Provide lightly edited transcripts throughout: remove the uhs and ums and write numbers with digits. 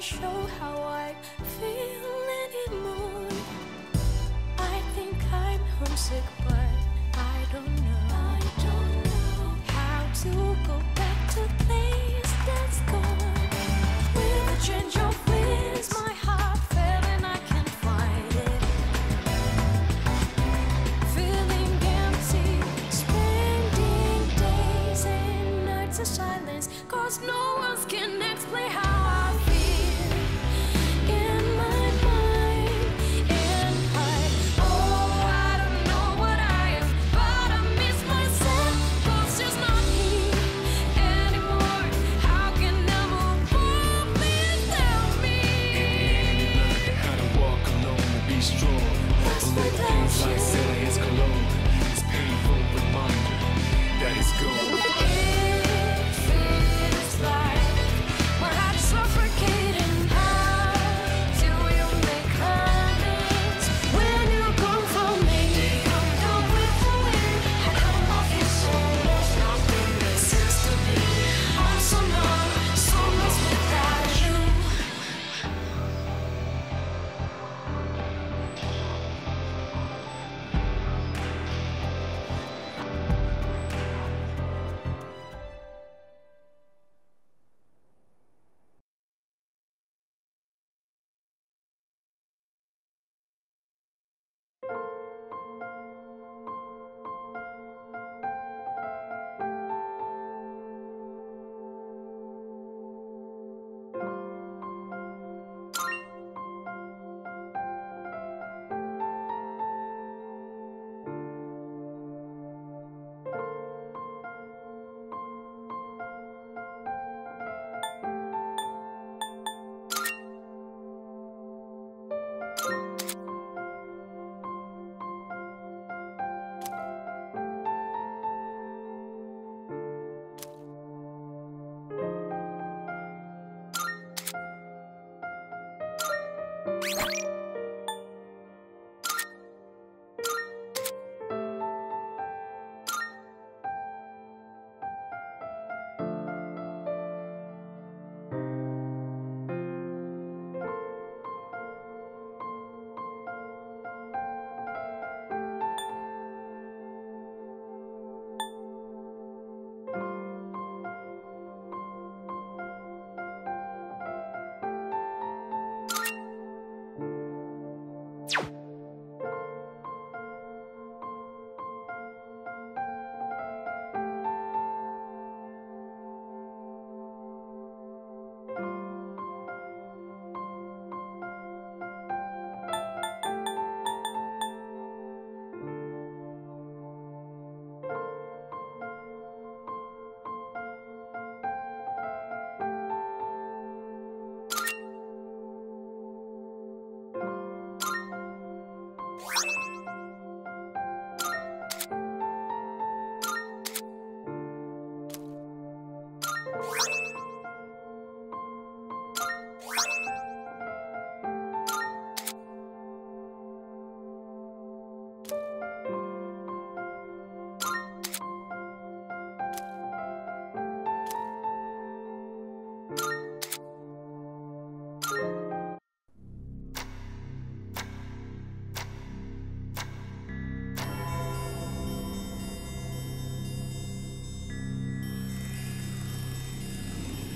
Show how I feel anymore. I think I'm homesick, but I don't know how to go back to the place that's gone. With a change of winds, my heart fell and I can't find it. Feeling empty, spending days and nights in silence, 'cause no one can explain how I feel.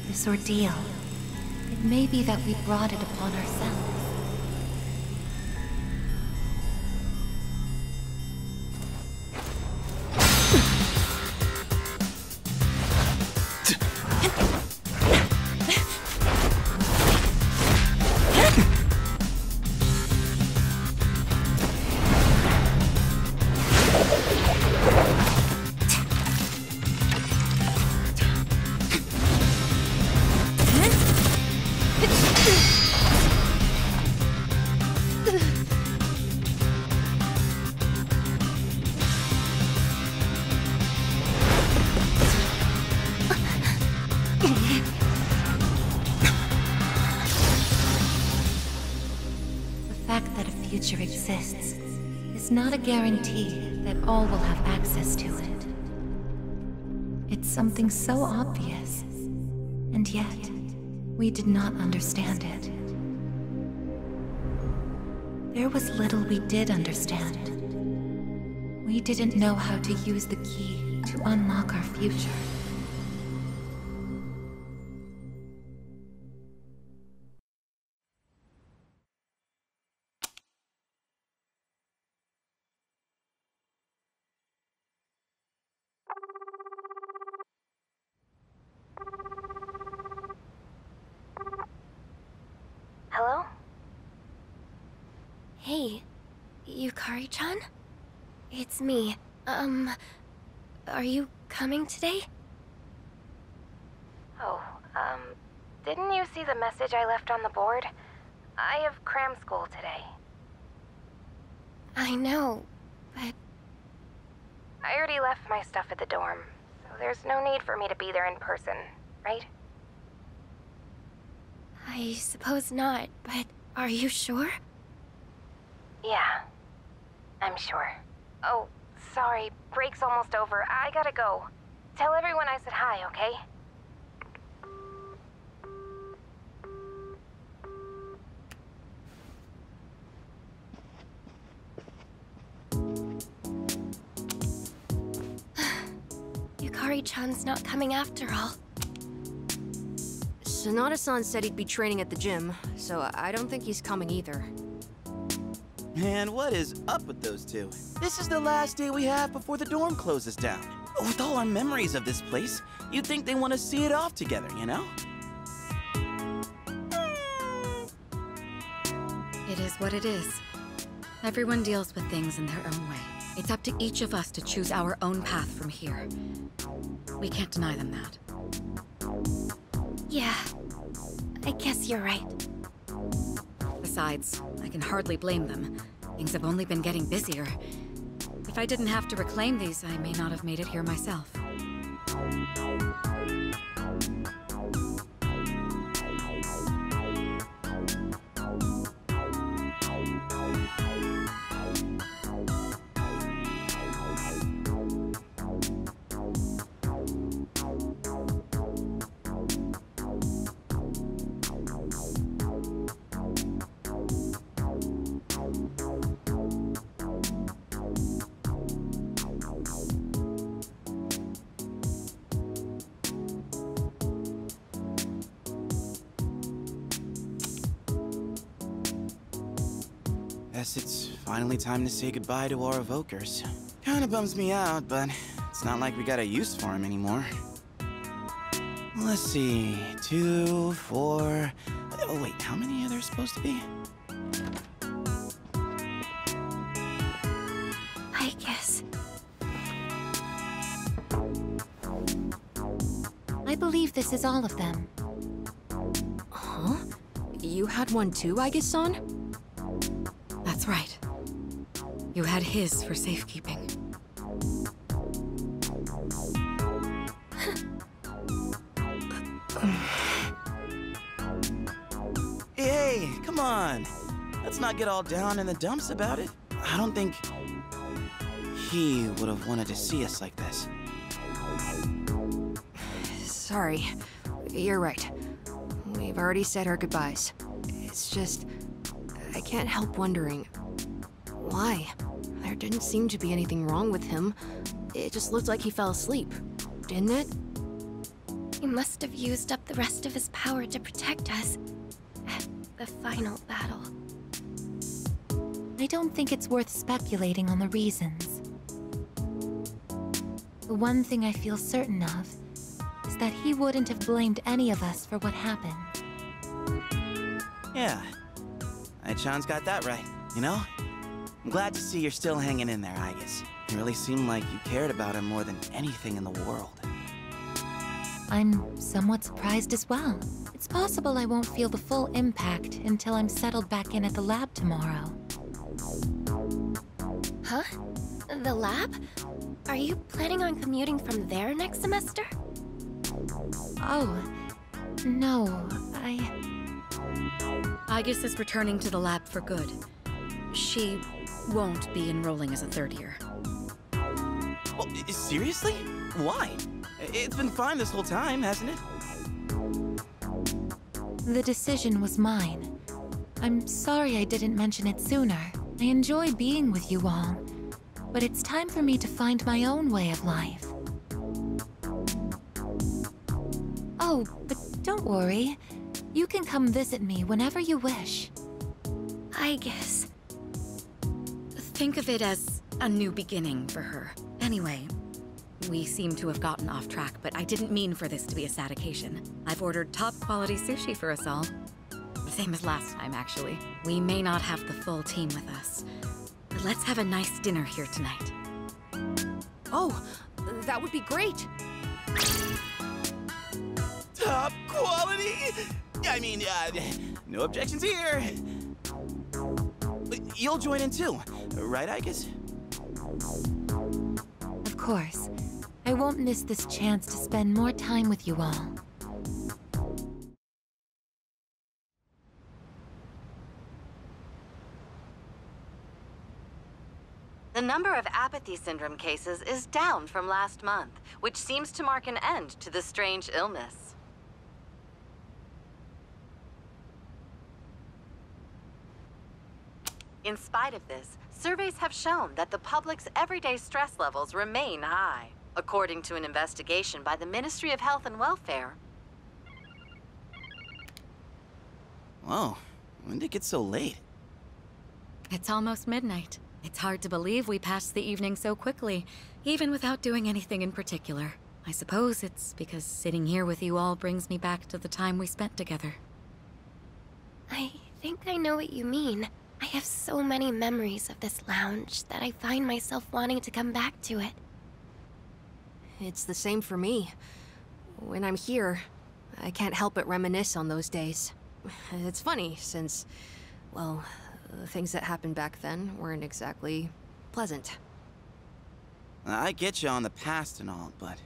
This ordeal, it may be that we brought it upon ourselves. that a future exists is not a guarantee that all will have access to it. It's something so obvious, and yet we did not understand it. There was little we did understand. We didn't know how to use the key to unlock our future. Hello? Hey, Yukari-chan? It's me. Are you coming today? Oh, didn't you see the message I left on the board? I have cram school today. I know, but... I already left my stuff at the dorm, so there's no need for me to be there in person, right? I suppose not, but are you sure? Yeah, I'm sure. Oh, sorry, break's almost over. I gotta go. Tell everyone I said hi, okay? Yukari-chan's not coming after all. Sonata-san said he'd be training at the gym, so I don't think he's coming either. Man, what is up with those two? This is the last day we have before the dorm closes down. With all our memories of this place, you'd think they want to see it off together, you know? It is what it is. Everyone deals with things in their own way. It's up to each of us to choose our own path from here. We can't deny them that. Yeah, I guess you're right. Besides, I can hardly blame them. Things have only been getting busier. If I didn't have to reclaim these, I may not have made it here myself. Guess it's finally time to say goodbye to our evokers. Kinda bums me out, but it's not like we got a use for them anymore. Let's see, 2, 4... Oh wait, how many are there supposed to be? Aigis. I believe this is all of them. Huh? You had one too, Aigis-san? That's right. You had his for safekeeping. Hey, come on! Let's not get all down in the dumps about it. I don't think he would have wanted to see us like this. Sorry. You're right. We've already said our goodbyes. It's just... I can't help wondering... why? There didn't seem to be anything wrong with him. It just looked like he fell asleep, didn't it? He must have used up the rest of his power to protect us at the final battle. I don't think it's worth speculating on the reasons. The one thing I feel certain of is that he wouldn't have blamed any of us for what happened. Yeah. Aichan's got that right, you know? I'm glad to see you're still hanging in there, Aigis. You really seem like you cared about him more than anything in the world. I'm somewhat surprised as well. It's possible I won't feel the full impact until I'm settled back in at the lab tomorrow. Huh? The lab? Are you planning on commuting from there next semester? Oh, no, Aigis is returning to the lab for good. She won't be enrolling as a third year. Well, seriously? Why? It's been fine this whole time, hasn't it? The decision was mine. I'm sorry I didn't mention it sooner. I enjoy being with you all, but it's time for me to find my own way of life. Oh, but don't worry. You can come visit me whenever you wish. Aigis. Think of it as a new beginning for her. Anyway, we seem to have gotten off track, but I didn't mean for this to be a sad occasion. I've ordered top-quality sushi for us all. The same as last time, actually. We may not have the full team with us, but let's have a nice dinner here tonight. Oh, that would be great. Top quality? I mean, no objections here. You'll join in too, right, Aigis? Of course. I won't miss this chance to spend more time with you all. The number of apathy syndrome cases is down from last month, which seems to mark an end to the strange illness. In spite of this, surveys have shown that the public's everyday stress levels remain high, according to an investigation by the Ministry of Health and Welfare. Whoa, when did it get so late? It's almost midnight. It's hard to believe we passed the evening so quickly, even without doing anything in particular. I suppose it's because sitting here with you all brings me back to the time we spent together. I think I know what you mean. I have so many memories of this lounge that I find myself wanting to come back to it. It's the same for me. When I'm here, I can't help but reminisce on those days. It's funny, since, well, the things that happened back then weren't exactly pleasant. I get you on the past and all, but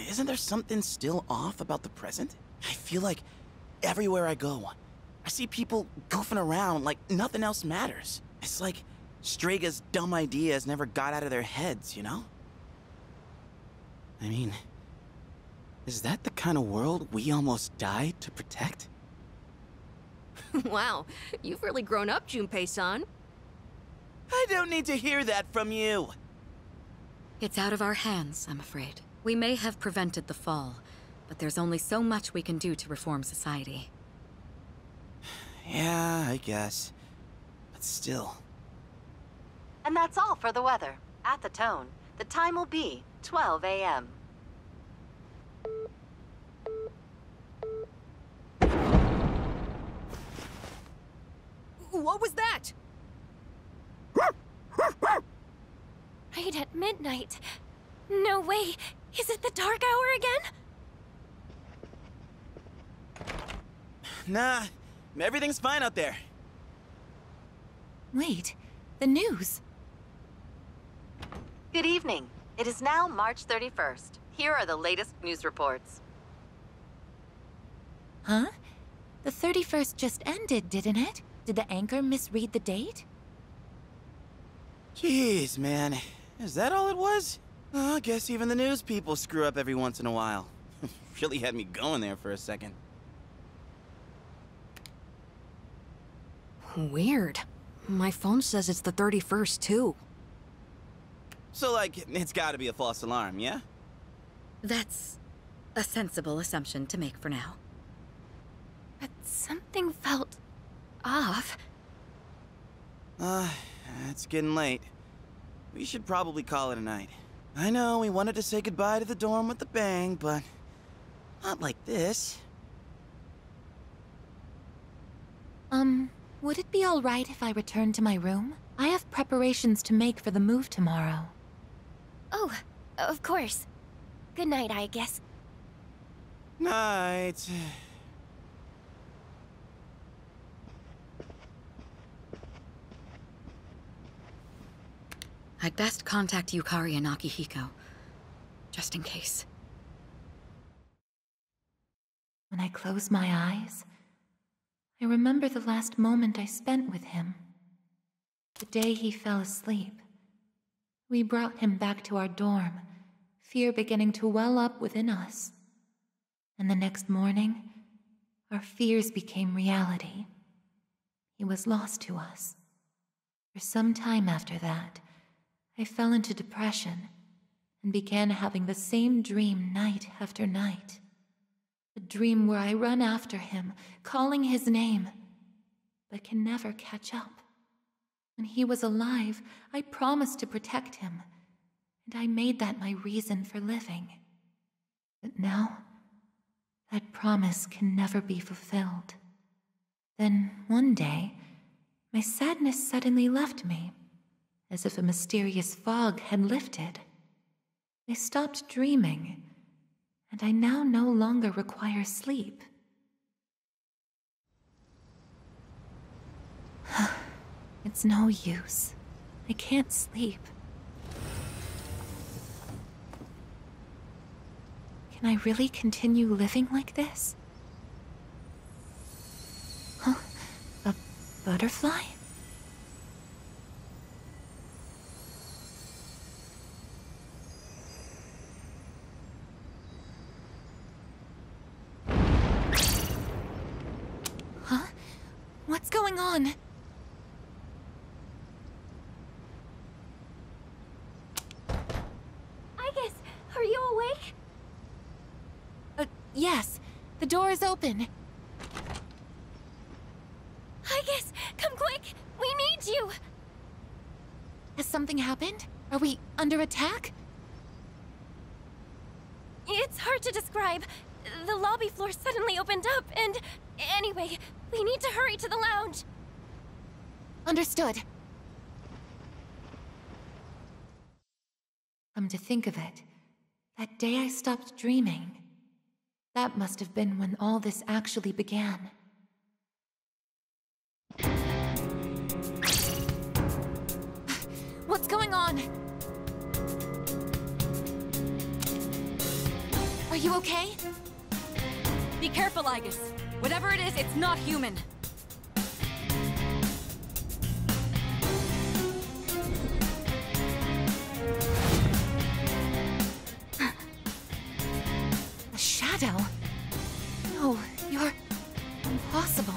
isn't there something still off about the present? I feel like everywhere I go, I see people goofing around like nothing else matters. It's like Straga's dumb ideas never got out of their heads, you know? I mean, is that the kind of world we almost died to protect? Wow, you've really grown up, Junpei-san. I don't need to hear that from you. It's out of our hands, I'm afraid. We may have prevented the fall, but there's only so much we can do to reform society. Yeah, I guess. But still. And that's all for the weather. At the tone, the time will be 12 a.m. What was that? Right at midnight. No way. Is it the dark hour again? Nah, everything's fine out there. Wait, the news. Good evening. It is now March 31st. Here are the latest news reports. Huh? The 31st just ended, didn't it? Did the anchor misread the date? Jeez, man. Is that all it was? I guess even the news people screw up every once in a while. Really had me going there for a second. Weird. My phone says it's the 31st, too. So, like, it's gotta be a false alarm, yeah? That's a sensible assumption to make for now. But something felt off. It's getting late. We should probably call it a night. I know we wanted to say goodbye to the dorm with a bang, but not like this. Would it be alright if I return to my room? I have preparations to make for the move tomorrow. Oh, of course. Good night, I guess. Night. I'd best contact Yukari and Akihiko, just in case. When I close my eyes, I remember the last moment I spent with him. The day he fell asleep, we brought him back to our dorm, fear beginning to well up within us. And the next morning, our fears became reality. He was lost to us. For some time after that, I fell into depression and began having the same dream night after night. A dream where I run after him, calling his name, but can never catch up. When he was alive, I promised to protect him, and I made that my reason for living. But now, that promise can never be fulfilled. Then, one day, my sadness suddenly left me, as if a mysterious fog had lifted. I stopped dreaming, and I now no longer require sleep. It's no use. I can't sleep. Can I really continue living like this? Huh? A butterfly? Huh? What's going on? Aigis, are you awake? Yes. The door is open. Aigis, come quick! We need you! Has something happened? Are we under attack? It's hard to describe. The lobby floor suddenly opened up, and... Anyway, we need to hurry to the lounge. Understood. Come to think of it, that day I stopped dreaming. That must have been when all this actually began. What's going on? Are you okay? Be careful, Aigis. Whatever it is, it's not human. A shadow? No, you're... impossible.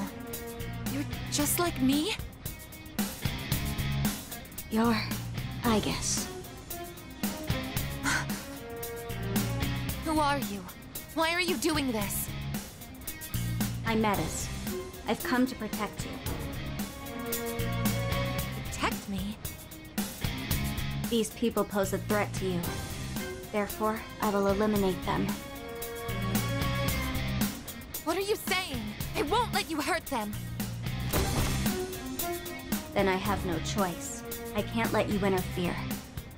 You're just like me? You're... Aigis. Who are you? Why are you doing this? I'm Metis. I've come to protect you. Protect me? These people pose a threat to you. Therefore, I will eliminate them. What are you saying? I won't let you hurt them! Then I have no choice. I can't let you interfere.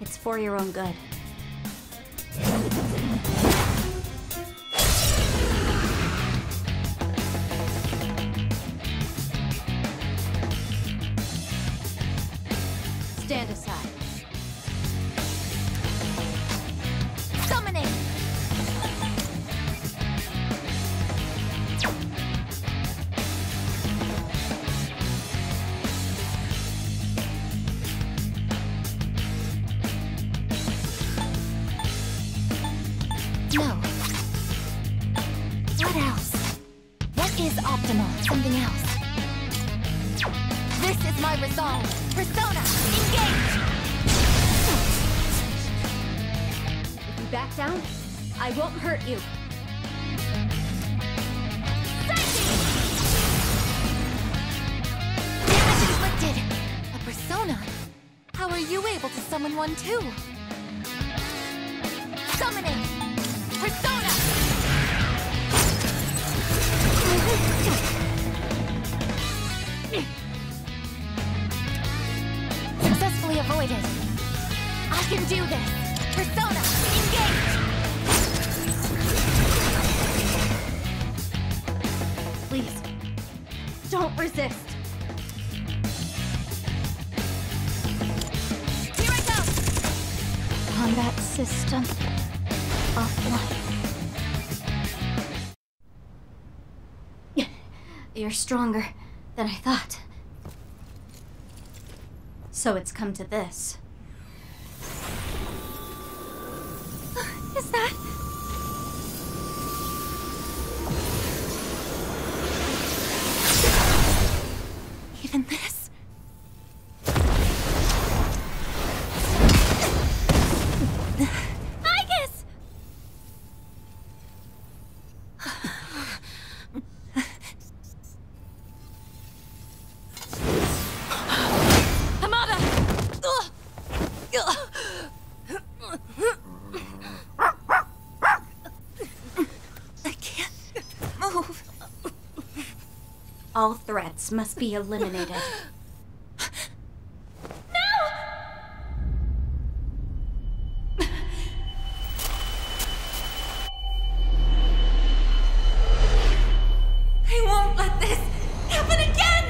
It's for your own good. Stand aside. Summoning! No. What else? What is optimal? Something else. This is my resolve. Persona, engage! If you back down, I won't hurt you. Damage inflicted! A persona? How are you able to summon one too? Summoning! Persona! Successfully avoided. I can do this! Persona, engage! Please, don't resist. Here I go! Combat system offline. You're stronger than I thought. So it's come to this. Is that... Even this? Aigis! Hamada! I can't move. All threats must be eliminated. I won't let this happen again!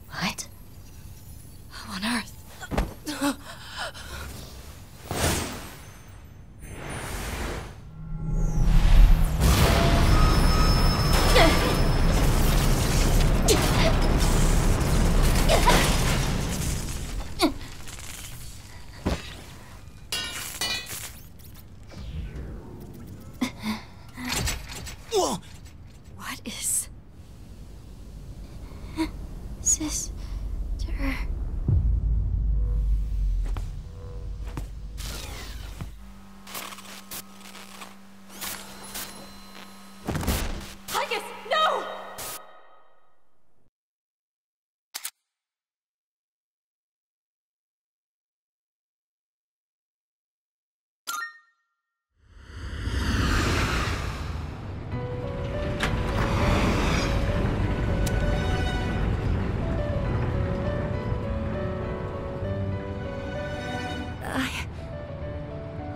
What? How on earth? Whoa! What is... Sister... Aigis, no!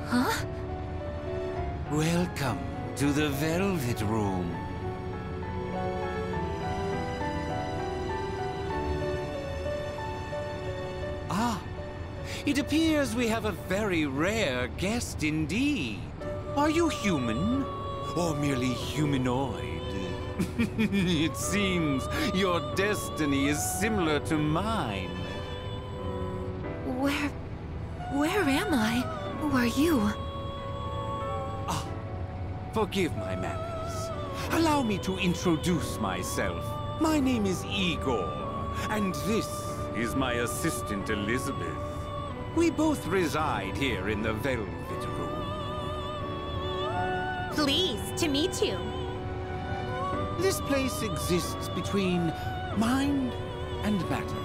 Huh? Welcome to the Velvet Room. Ah, it appears we have a very rare guest indeed. Are you human? Or merely humanoid? It seems your destiny is similar to mine. Where am I? Who are you? Forgive my manners. Allow me to introduce myself. My name is Igor, and this is my assistant Elizabeth. We both reside here in the Velvet Room. Pleased to meet you. This place exists between mind and matter.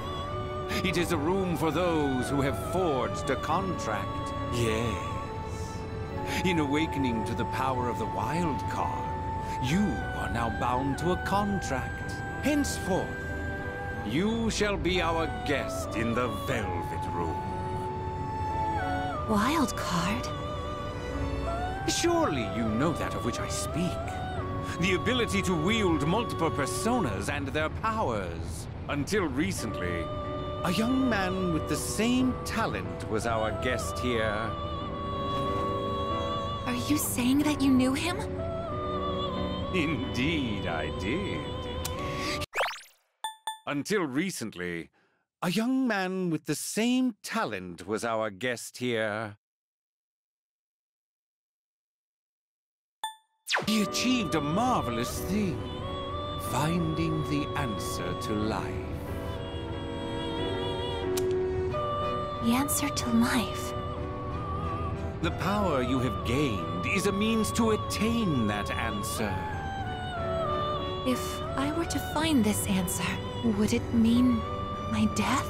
It is a room for those who have forged a contract. Yes. In awakening to the power of the wild card, you are now bound to a contract. Henceforth, you shall be our guest in the Velvet Room. Wild card? Surely you know that of which I speak. The ability to wield multiple personas and their powers. Until recently, a young man with the same talent was our guest here. Are you saying that you knew him? Indeed, I did. Until recently, a young man with the same talent was our guest here. He achieved a marvelous thing, finding the answer to life. The answer to life. The power you have gained is a means to attain that answer. If I were to find this answer, would it mean my death?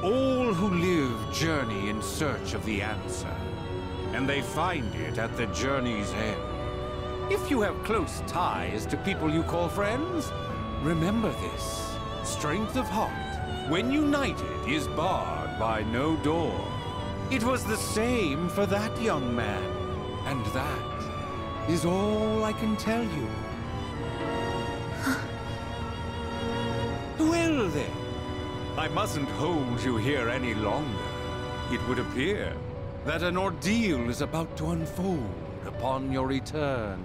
All who live journey in search of the answer, and they find it at the journey's end. If you have close ties to people you call friends, remember this. Strength of heart, when united, is barred by no door. It was the same for that young man, and that is all I can tell you. Well then, I mustn't hold you here any longer. It would appear that an ordeal is about to unfold upon your return.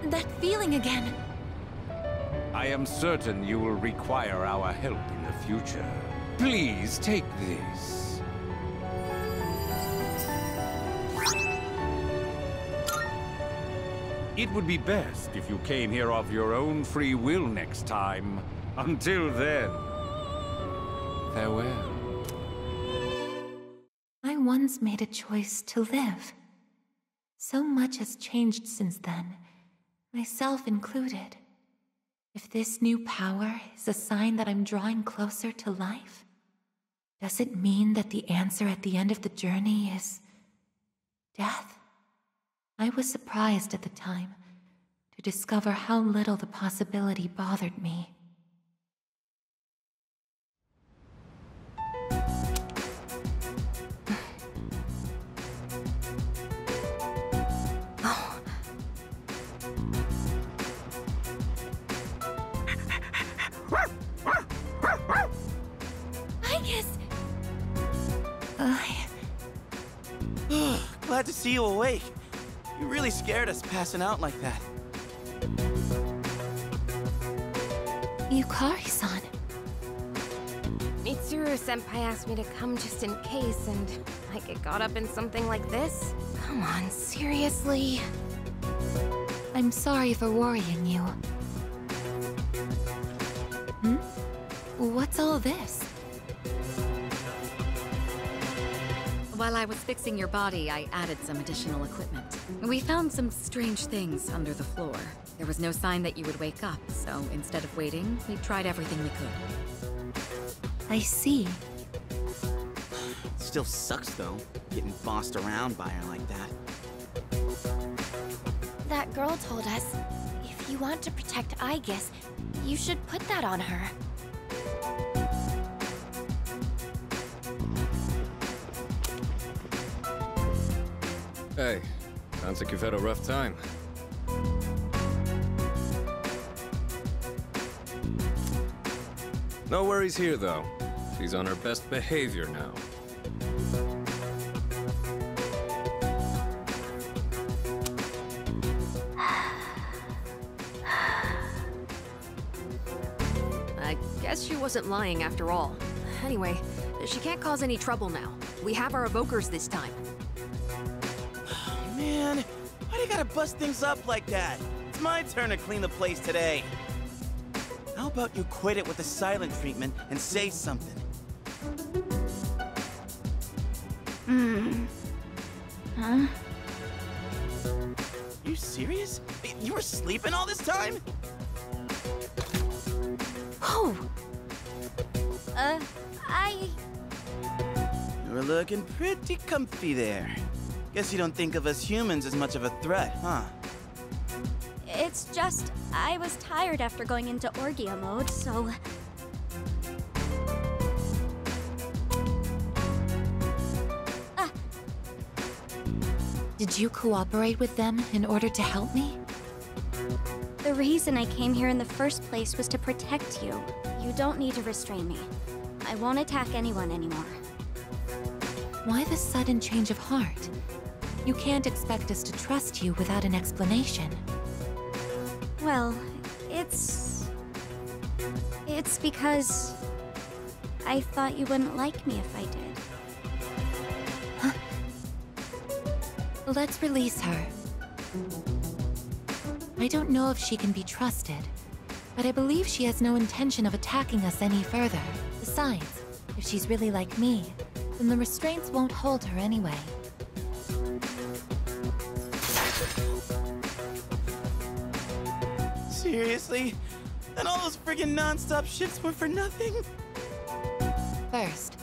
That feeling again. I am certain you will require our help in the future. Please take this. It would be best if you came here of your own free will next time. Until then, farewell. I once made a choice to live. So much has changed since then, myself included. If this new power is a sign that I'm drawing closer to life, does it mean that the answer at the end of the journey is death? I was surprised at the time to discover how little the possibility bothered me. Glad to see you awake. You really scared us passing out like that. Yukari-san. Mitsuru-senpai asked me to come just in case, and I get caught up in something like this? Come on, seriously? I'm sorry for worrying you. What's all this? While I was fixing your body, I added some additional equipment. We found some strange things under the floor. There was no sign that you would wake up, so instead of waiting, we tried everything we could. I see. Still sucks, though, getting bossed around by her like that. That girl told us, if you want to protect Aigis, you should put that on her. Hey, sounds like you've had a rough time. No worries here, though. She's on her best behavior now. I guess she wasn't lying after all. Anyway, she can't cause any trouble now. We have our evokers this time. Man, why do you gotta bust things up like that? It's my turn to clean the place today. How about you quit it with the silent treatment and say something? Huh? You serious? You were sleeping all this time? Oh! You were looking pretty comfy there. Guess you don't think of us humans as much of a threat, huh? It's just, I was tired after going into Orgia mode, so... Did you cooperate with them in order to help me? The reason I came here in the first place was to protect you. You don't need to restrain me. I won't attack anyone anymore. Why the sudden change of heart? You can't expect us to trust you without an explanation. Well, it's because... I thought you wouldn't like me if I did. Huh? Let's release her. I don't know if she can be trusted, but I believe she has no intention of attacking us any further. Besides, if she's really like me, then the restraints won't hold her anyway. Seriously? And all those friggin' non-stop shifts were for nothing? First,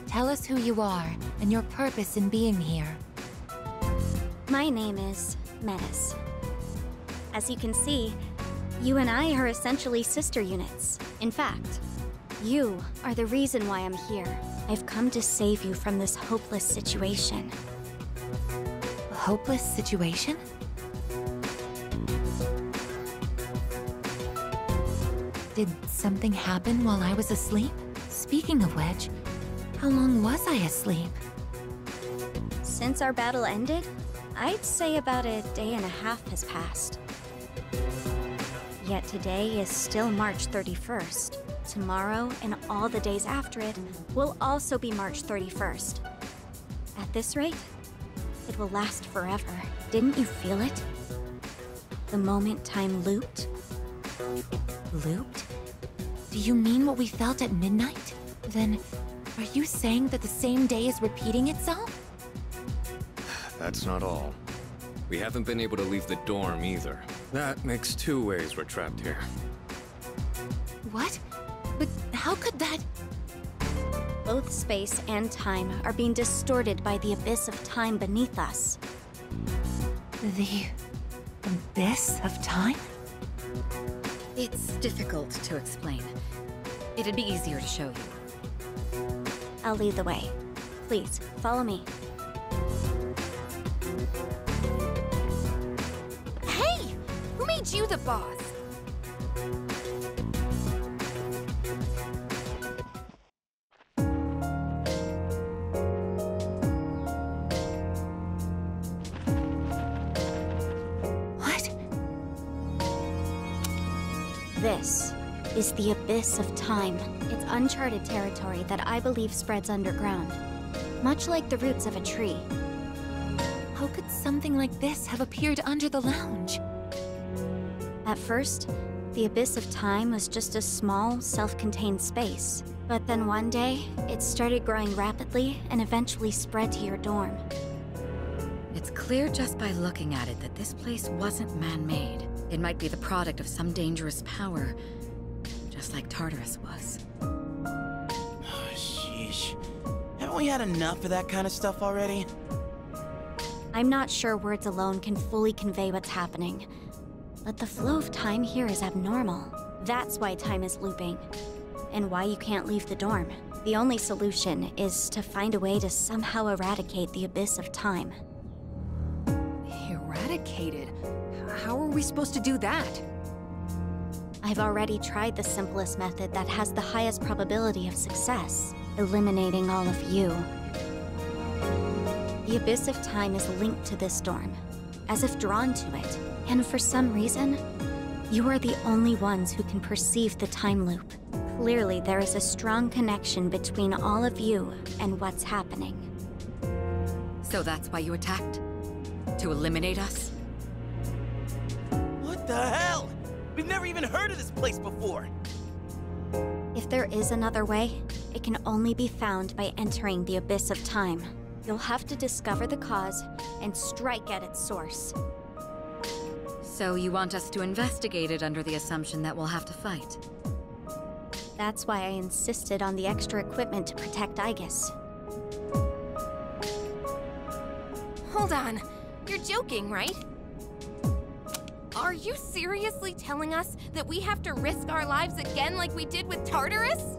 tell us who you are and your purpose in being here. My name is Metis. As you can see, you and I are essentially sister units. In fact, you are the reason why I'm here. I've come to save you from this hopeless situation. hopeless situation? Did something happen while I was asleep? Speaking of which, how long was I asleep? Since our battle ended, I'd say about a day and a half has passed. Yet today is still March 31st. Tomorrow and all the days after it will also be March 31st. At this rate, it will last forever. Didn't you feel it? The moment time looped? Looped? Do you mean what we felt at midnight? Then, are you saying that the same day is repeating itself? That's not all. We haven't been able to leave the dorm either. That makes 2 ways we're trapped here. What? But how could that... Both space and time are being distorted by the abyss of time beneath us. The... abyss of time? It's difficult to explain. It'd be easier to show you. I'll lead the way. Please, follow me. Hey! Who made you the boss? This is the abyss of time. It's uncharted territory that I believe spreads underground, much like the roots of a tree. How could something like this have appeared under the lounge? At first, the abyss of time was just a small, self-contained space. But then one day, it started growing rapidly and eventually spread to your dorm. It's clear just by looking at it that this place wasn't man-made. It might be the product of some dangerous power, just like Tartarus was. Oh, sheesh. Haven't we had enough of that kind of stuff already? I'm not sure words alone can fully convey what's happening, but the flow of time here is abnormal. That's why time is looping, and why you can't leave the dorm. The only solution is to find a way to somehow eradicate the abyss of time. Eradicated? How are we supposed to do that? I've already tried the simplest method that has the highest probability of success, eliminating all of you. The abyss of time is linked to this dorm, as if drawn to it, and for some reason, you are the only ones who can perceive the time loop. Clearly, there is a strong connection between all of you and what's happening. So that's why you attacked? To eliminate us? What the hell? We've never even heard of this place before! If there is another way, it can only be found by entering the abyss of time. You'll have to discover the cause and strike at its source. So you want us to investigate it under the assumption that we'll have to fight? That's why I insisted on the extra equipment to protect Aigis. Hold on. You're joking, right? Are you seriously telling us that we have to risk our lives again like we did with Tartarus?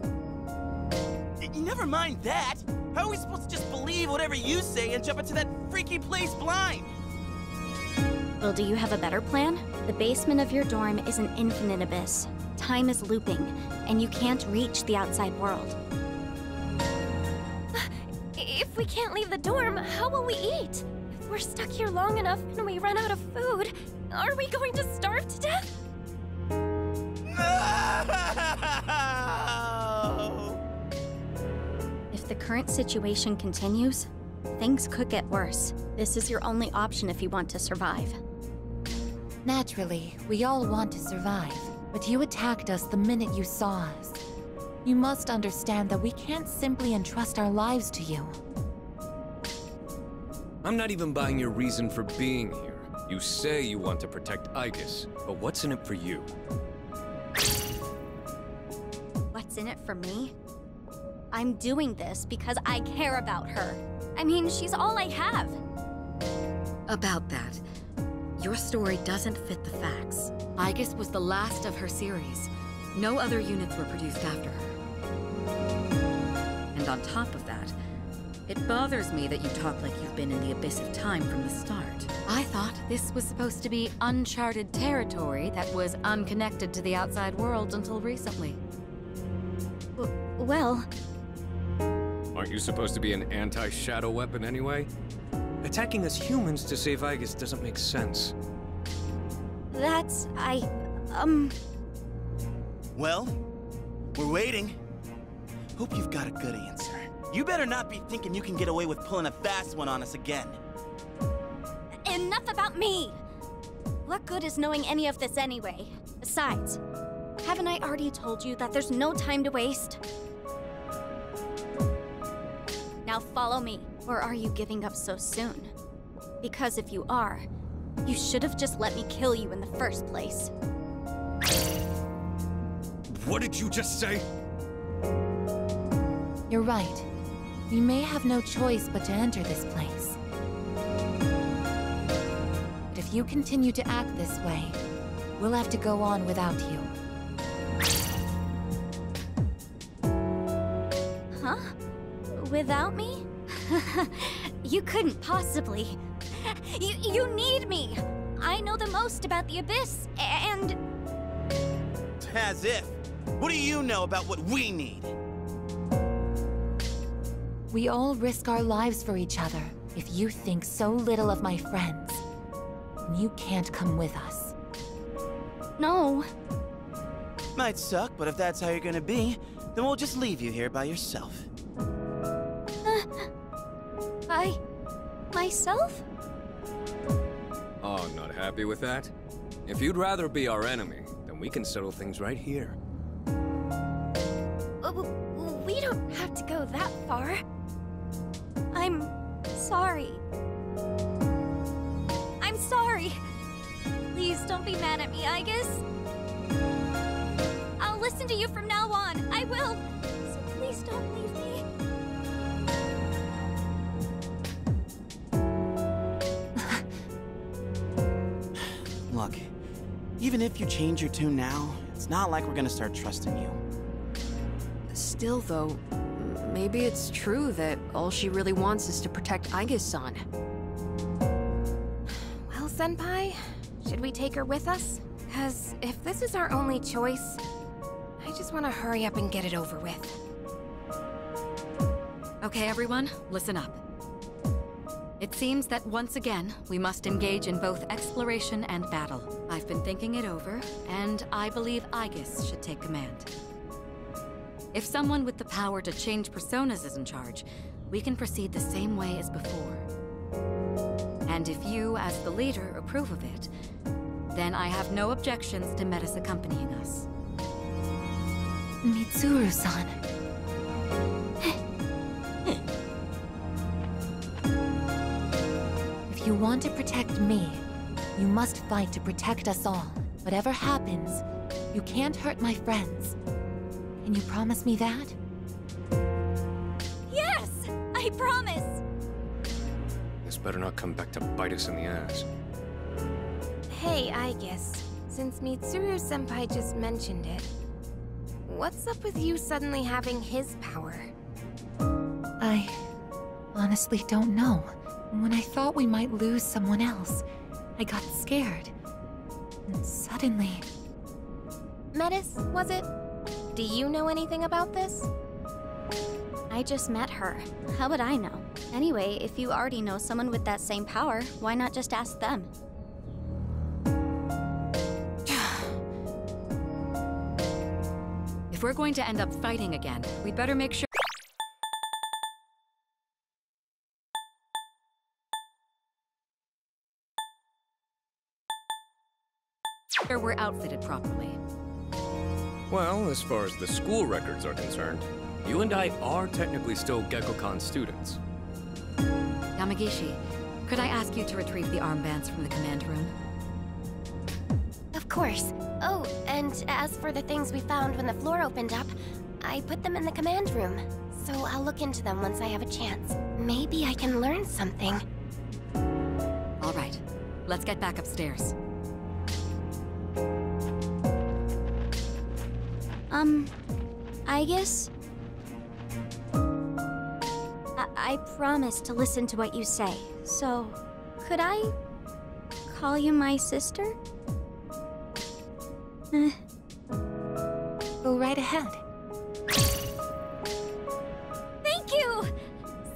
Never mind that! How are we supposed to just believe whatever you say and jump into that freaky place blind? Well, do you have a better plan? The basement of your dorm is an infinite abyss. Time is looping, and you can't reach the outside world. If we can't leave the dorm, how will we eat? If we're stuck here long enough and we run out of food, are we going to starve to death? No! If the current situation continues, things could get worse. This is your only option if you want to survive. Naturally, we all want to survive, but you attacked us the minute you saw us. You must understand that we can't simply entrust our lives to you. I'm not even buying your reason for being here. You say you want to protect Aigis, but what's in it for you? What's in it for me? I'm doing this because I care about her. I mean, she's all I have. About that, your story doesn't fit the facts. Aigis was the last of her series. No other units were produced after her. And on top of that, It bothers me that you talk like you've been in the abyss of time from the start. I thought this was supposed to be uncharted territory that was unconnected to the outside world until recently. Well... Aren't you supposed to be an anti-shadow weapon anyway? Attacking us humans to save Aigis doesn't make sense. That's... Well, we're waiting. Hope you've got a good answer. You better not be thinking you can get away with pulling a fast one on us again. Enough about me! What good is knowing any of this anyway? Besides, haven't I already told you that there's no time to waste? Now follow me, or are you giving up so soon? Because if you are, you should have just let me kill you in the first place. What did you just say? You're right. We may have no choice but to enter this place. But if you continue to act this way, we'll have to go on without you. Huh? Without me? You couldn't possibly. You need me! I know the most about the Abyss, and... As if. What do you know about what we need? We all risk our lives for each other. If you think so little of my friends, then you can't come with us. No. Might suck, but if that's how you're gonna be, then we'll just leave you here by yourself. Myself? Oh, not happy with that? If you'd rather be our enemy, then we can settle things right here. We don't have to go that far. I'm sorry. I'm sorry. Please don't be mad at me, Aigis. I'll listen to you from now on. I will. So please don't leave me. Look, even if you change your tune now, it's not like we're gonna start trusting you. Still, though, maybe it's true that all she really wants is to protect Aigis-san. Well, Senpai, should we take her with us? Because if this is our only choice, I just want to hurry up and get it over with. Okay, everyone, listen up. It seems that once again, we must engage in both exploration and battle. I've been thinking it over, and I believe Aigis should take command. If someone with the power to change personas is in charge, we can proceed the same way as before. And if you, as the leader, approve of it, then I have no objections to Metis accompanying us. Mitsuru-san. If you want to protect me, you must fight to protect us all. Whatever happens, you can't hurt my friends. Can you promise me that? Yes! I promise! This better not come back to bite us in the ass. Hey, Aigis, since Mitsuru-senpai just mentioned it, what's up with you suddenly having his power? I honestly don't know. When I thought we might lose someone else, I got scared. And suddenly... Metis, was it? Do you know anything about this? I just met her. How would I know? Anyway, if you already know someone with that same power, why not just ask them? If we're going to end up fighting again, we'd better make sure we're outfitted properly. Well, as far as the school records are concerned, you and I are technically still Gekkokan students. Yamagishi, could I ask you to retrieve the armbands from the command room? Of course. Oh, and as for the things we found when the floor opened up, I put them in the command room. So I'll look into them once I have a chance. Maybe I can learn something. All right, let's get back upstairs. I promise to listen to what you say. So, could I call you my sister? Go right ahead. Thank you,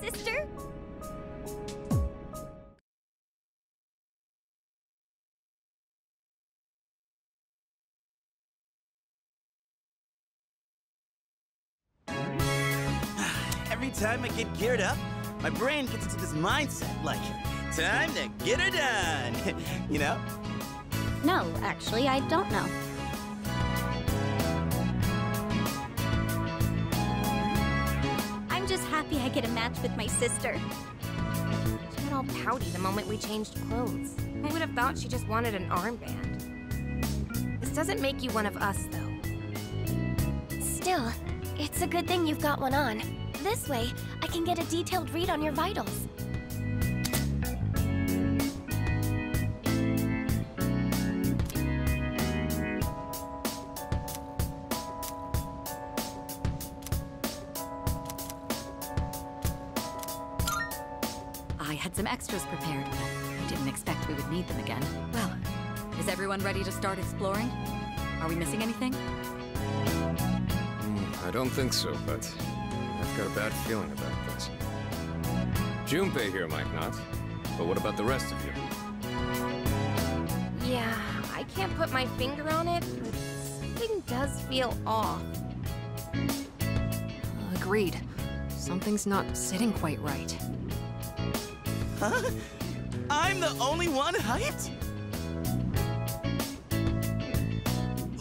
sister. Every time I get geared up, my brain gets into this mindset like, time to get her done. You know? No, actually, I don't know. I'm just happy I get a match with my sister. She got all pouty the moment we changed clothes. I would have thought she just wanted an armband. This doesn't make you one of us, though. Still, it's a good thing you've got one on. This way, I can get a detailed read on your vitals. I had some extras prepared, but I didn't expect we would need them again. Well, is everyone ready to start exploring? Are we missing anything? I don't think so, but I've got a bad feeling about this. Junpei here might not, but what about the rest of you? Yeah, I can't put my finger on it, but something does feel off. Agreed. Something's not sitting quite right. Huh? I'm the only one hyped?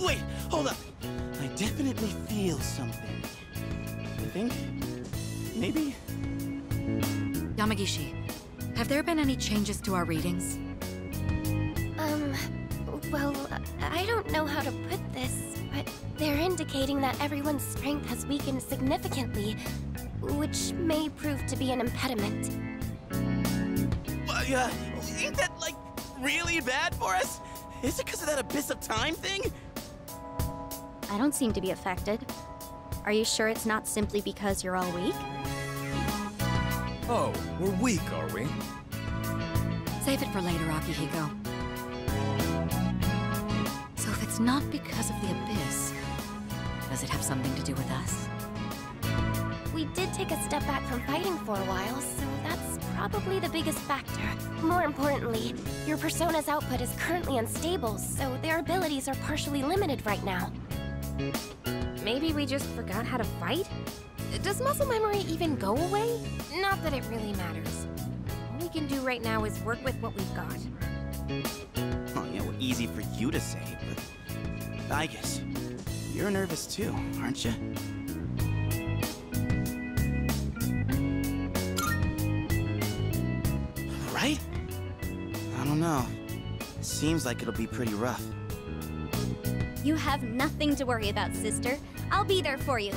Wait, hold up. I definitely feel something. I think... maybe? Yamagishi, have there been any changes to our readings? Well, I don't know how to put this, but they're indicating that everyone's strength has weakened significantly, which may prove to be an impediment. Ain't that, like, really bad for us? Is it because of that Abyss of Time thing? I don't seem to be affected. Are you sure it's not simply because you're all weak? Oh, we're weak, are we? Save it for later, Akihiko. So if it's not because of the Abyss, does it have something to do with us? We did take a step back from fighting for a while, so that's probably the biggest factor. More importantly, your Persona's output is currently unstable, so their abilities are partially limited right now. Maybe we just forgot how to fight? Does muscle memory even go away? Not that it really matters. All we can do right now is work with what we've got. Oh, yeah, well, easy for you to say, but... Aigis, you're nervous too, aren't you? Right? I don't know. It seems like it'll be pretty rough. You have nothing to worry about, sister. I'll be there for you.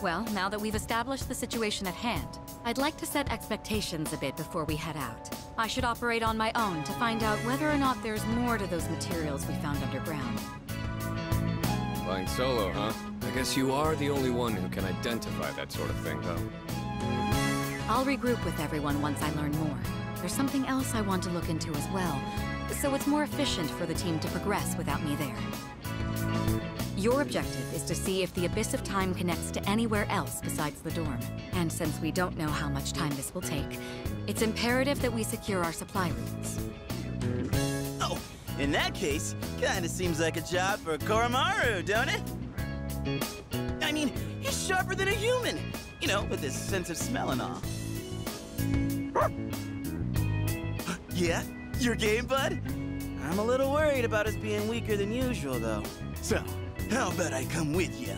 Well, now that we've established the situation at hand, I'd like to set expectations a bit before we head out. I should operate on my own to find out whether or not there's more to those materials we found underground. Flying solo, huh? I guess you are the only one who can identify that sort of thing, though. I'll regroup with everyone once I learn more. There's something else I want to look into as well, so it's more efficient for the team to progress without me there. Your objective is to see if the Abyss of Time connects to anywhere else besides the dorm. And since we don't know how much time this will take, it's imperative that we secure our supply routes. Oh, in that case, kinda seems like a job for Koromaru, don't it? I mean, he's sharper than a human, you know, with his sense of smell and all. Yeah? Your game, bud? I'm a little worried about us being weaker than usual, though. So, how about I come with ya?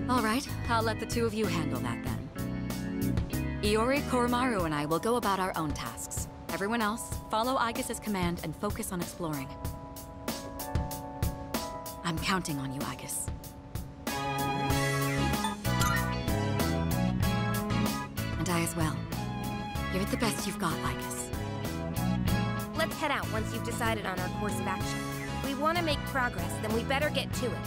All right, I'll let the two of you handle that then. Iori, Koromaru, and I will go about our own tasks. Everyone else, follow Aigis' command and focus on exploring. I'm counting on you, Aigis. And I as well. Give it the best you've got, Aigis. let's head out once you've decided on our course of action. We want to make progress, then we better get to it.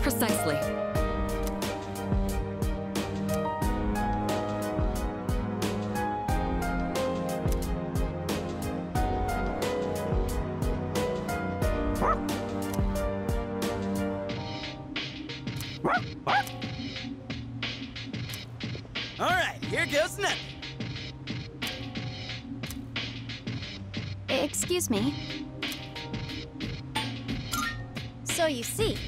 Precisely. All right, here goes nothing. Excuse me. So you see,